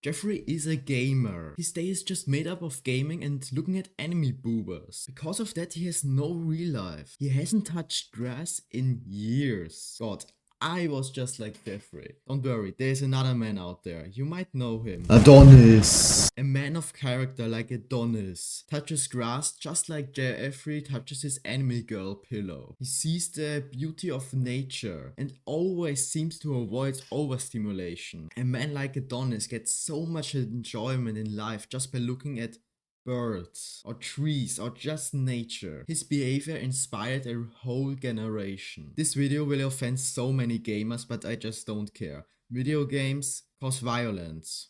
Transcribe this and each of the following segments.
Jeffrey is a gamer. His day is just made up of gaming and looking at anime boobers. Because of that, he has no real life. He hasn't touched grass in years. God, I was just like Jeffrey. Don't worry, there's another man out there. You might know him. Adonis. A man of character like Adonis. Touches grass just like Jeffrey touches his anime girl pillow. He sees the beauty of nature and always seems to avoid overstimulation. A man like Adonis gets so much enjoyment in life just by looking at birds or trees or just nature. His behavior inspired a whole generation. This video will offend so many gamers, but I just don't care. Video games cause violence.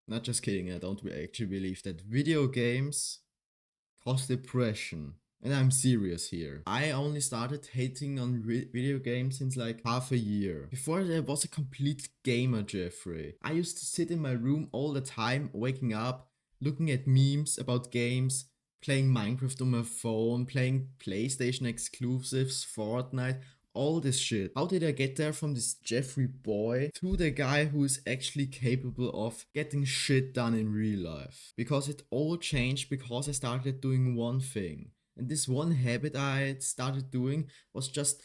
Not just kidding, I don't actually believe that. Video games cause depression. And I'm serious here. I only started hating on video games since like half a year. Before I was a complete gamer, Jeffrey. I used to sit in my room all the time, waking up, looking at memes about games, playing Minecraft on my phone, playing PlayStation exclusives, Fortnite, all this shit. How did I get there from this Jeffrey boy to the guy who is actually capable of getting shit done in real life? Because it all changed because I started doing one thing. And this one habit I started doing was just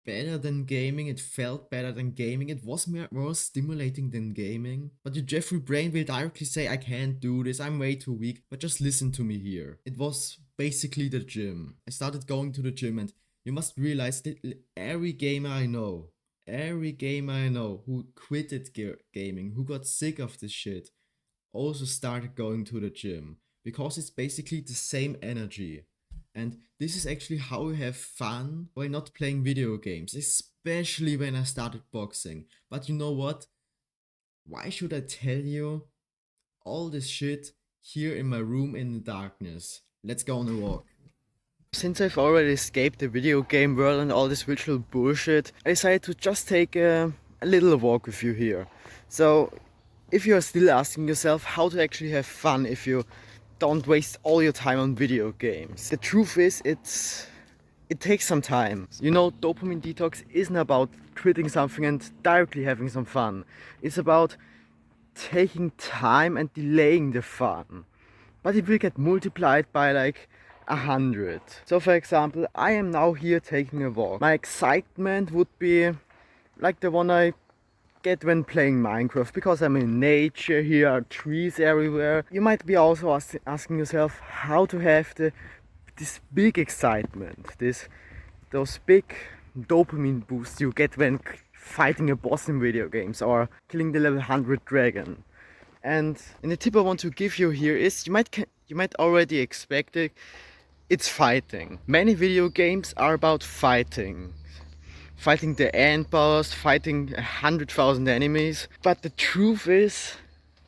better than gaming. It felt better than gaming. It was more stimulating than gaming. But your Jeffrey brain will directly say, I can't do this, I'm way too weak. But just listen to me here. It was basically the gym. I started going to the gym, and you must realize that every gamer I know who quitted gaming, who got sick of this shit, also started going to the gym. Because it's basically the same energy. And this is actually how I have fun by not playing video games, especially when I started boxing. But you know what? Why should I tell you all this shit here in my room in the darkness? Let's go on a walk. Since I've already escaped the video game world and all this virtual bullshit, I decided to just take a little walk with you here. So, if you are still asking yourself how to actually have fun if you don't waste all your time on video games. The truth is, it takes some time. You know, dopamine detox isn't about quitting something and directly having some fun. It's about taking time and delaying the fun. But it will get multiplied by like 100. So for example, I am now here taking a walk. My excitement would be like the one I get when playing Minecraft, because I'm in nature, here are trees everywhere. You might be also asking yourself how to have this big excitement, those big dopamine boosts you get when fighting a boss in video games or killing the level 100 dragon. And the tip I want to give you here is, you might already expect it, it's fighting. Many video games are about fighting the end boss, fighting 100,000 enemies. But the truth is,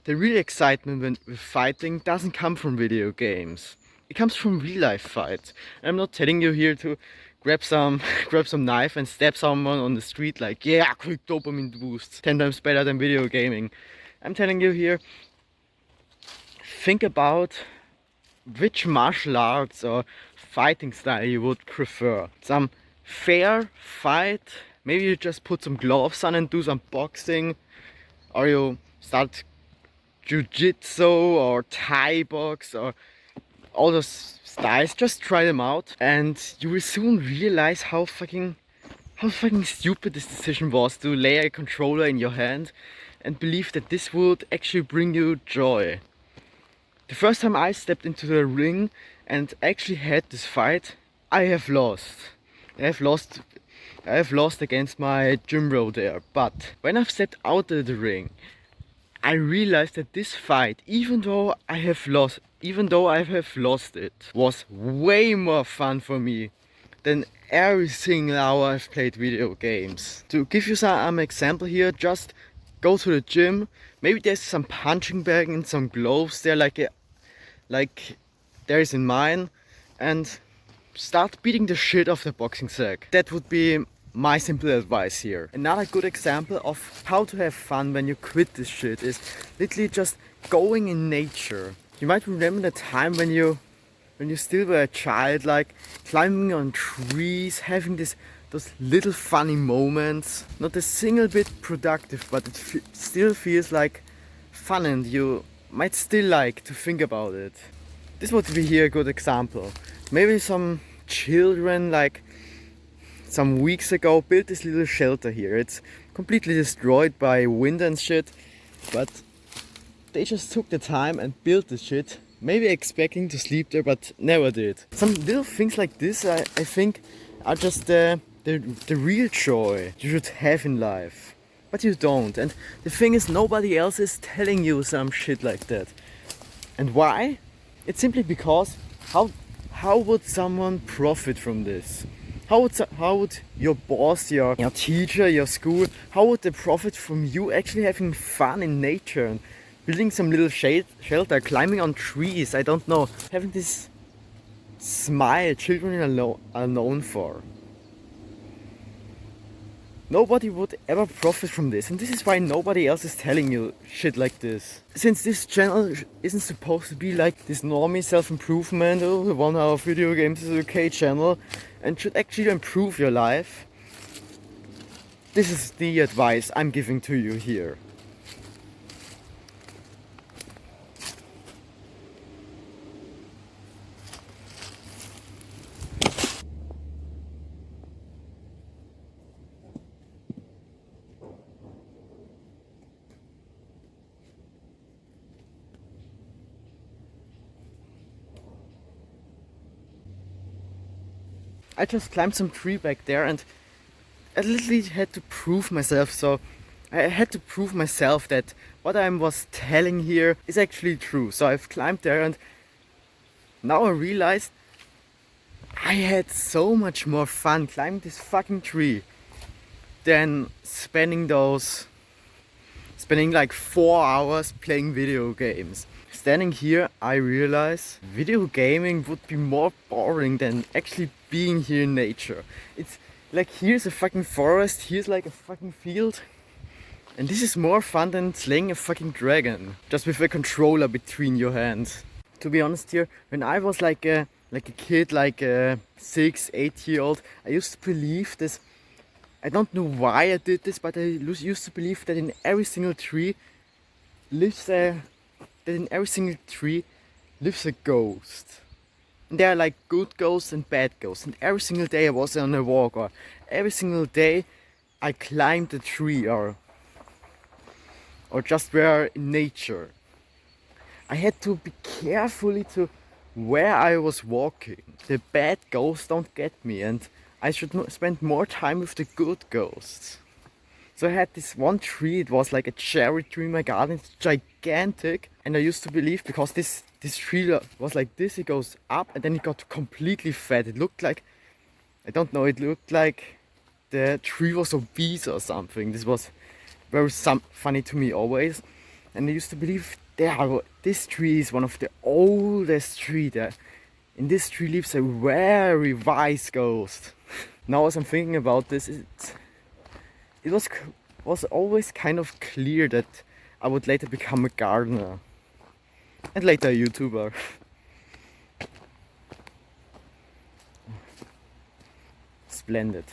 the real excitement with fighting doesn't come from video games. It comes from real life fights. And I'm not telling you here to grab some knife and stab someone on the street like, yeah, quick dopamine boosts, 10 times better than video gaming. I'm telling you here, think about which martial arts or fighting style you would prefer. Some fair fight, maybe you just put some gloves on and do some boxing, or you start jiu-jitsu or Thai box or all those styles. Just try them out and you will soon realize how fucking stupid this decision was to lay a controller in your hand and believe that this would actually bring you joy. The first time I stepped into the ring and actually had this fight, I have lost. I have lost against my gym bro there. But when I've stepped out of the ring, I realized that this fight, even though I have lost it, was way more fun for me than every single hour I've played video games. To give you some example here, just go to the gym. Maybe there's some punching bag and some gloves there, like there is in mine, and start beating the shit off the boxing sack. That would be my simple advice here. Another good example of how to have fun when you quit this shit is literally just going in nature. You might remember the time when you still were a child, like climbing on trees, having those little funny moments. Not a single bit productive, but it still feels like fun and you might still like to think about it. This would be here a good example. Maybe some children like some weeks ago built this little shelter here. It's completely destroyed by wind and shit, but they just took the time and built the shit, maybe expecting to sleep there, but never did. Some little things like this, I think, are just the real joy you should have in life. But you don't. And the thing is, nobody else is telling you some shit like that. And why? It's simply because how would someone profit from this? How would your boss, your teacher, your school, how would they profit from you actually having fun in nature and building some little shelter, climbing on trees, I don't know, having this smile children are known for? Nobody would ever profit from this, and this is why nobody else is telling you shit like this. Since this channel isn't supposed to be like this normie self-improvement, oh, the 1 hour video games is okay channel, and should actually improve your life, this is the advice I'm giving to you here. I just climbed some tree back there and I literally had to prove myself, so I had to prove myself that what I was telling here is actually true. So I've climbed there and now I realized I had so much more fun climbing this fucking tree than spending like 4 hours playing video games. Standing here, I realize video gaming would be more boring than actually being here in nature. It's like here's a fucking forest, here's like a fucking field, and this is more fun than slaying a fucking dragon just with a controller between your hands. To be honest here, when I was like a kid, like a 6-8-year-old, I used to believe this. I don't know why I did this, but I used to believe that in every single tree lives a ghost. And there are like good ghosts and bad ghosts. And every single day I was on a walk, or every single day I climbed a tree, or just were in nature. I had to be carefully to where I was walking. The bad ghosts don't get me, and I should spend more time with the good ghosts. So I had this one tree, it was like a cherry tree in my garden, it's gigantic. And I used to believe, because this tree was like this, it goes up and then it got completely fat. It looked like, I don't know, it looked like the tree was obese or something. This was very funny to me always. And I used to believe this tree is one of the oldest trees there. In this tree lives a very wise ghost. Now as I'm thinking about this, it was always kind of clear that I would later become a gardener. And later a YouTuber. Splendid.